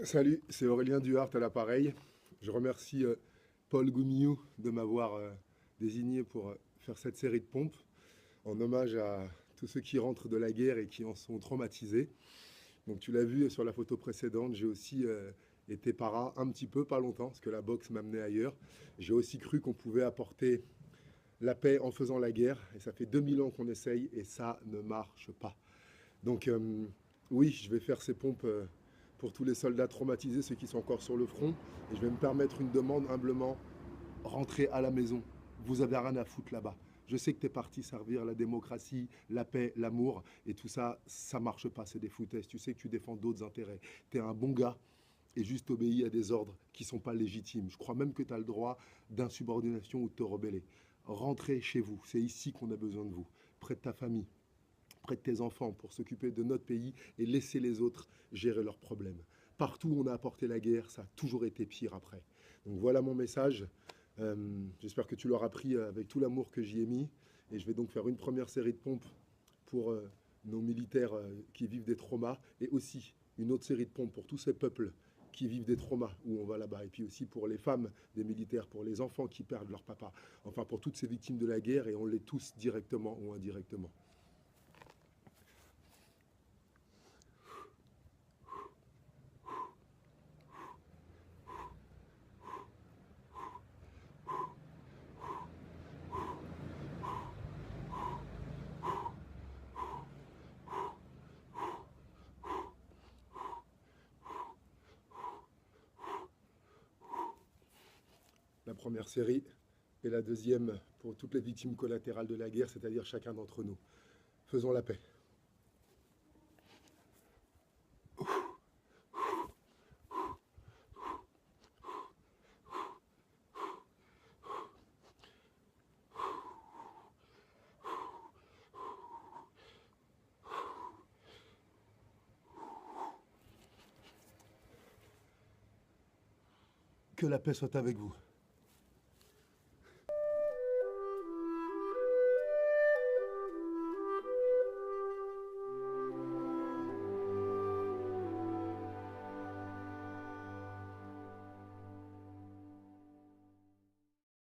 Salut, c'est Aurélien Duhart à l'appareil. Je remercie Paul Goumillou de m'avoir désigné pour faire cette série de pompes en hommage à tous ceux qui rentrent de la guerre et qui en sont traumatisés. Donc tu l'as vu sur la photo précédente, j'ai aussi été para un petit peu, pas longtemps, parce que la boxe m'a amené ailleurs. J'ai aussi cru qu'on pouvait apporter la paix en faisant la guerre, et ça fait 2000 ans qu'on essaye, et ça ne marche pas. Donc oui, je vais faire ces pompes pour tous les soldats traumatisés, ceux qui sont encore sur le front, et je vais me permettre une demande humblement, rentrez à la maison, vous avez rien à foutre là-bas. Je sais que tu es parti servir la démocratie, la paix, l'amour, et tout ça, ça marche pas, c'est des foutaises. Tu sais que tu défends d'autres intérêts. Tu es un bon gars et juste obéis à des ordres qui sont pas légitimes. Je crois même que tu as le droit d'insubordination ou de te rebeller. Rentrez chez vous, c'est ici qu'on a besoin de vous, près de ta famille, près de tes enfants, pour s'occuper de notre pays et laisser les autres gérer leurs problèmes. Partout où on a apporté la guerre, ça a toujours été pire après. Donc voilà mon message. J'espère que tu l'auras pris avec tout l'amour que j'y ai mis. Et je vais donc faire une première série de pompes pour nos militaires qui vivent des traumas, et aussi une autre série de pompes pour tous ces peuples qui vivent des traumas où on va là-bas, et puis aussi pour les femmes des militaires, pour les enfants qui perdent leur papa, enfin pour toutes ces victimes de la guerre, et on les tous directement ou indirectement. La première série, et la deuxième pour toutes les victimes collatérales de la guerre, c'est-à-dire chacun d'entre nous. Faisons la paix. Que la paix soit avec vous.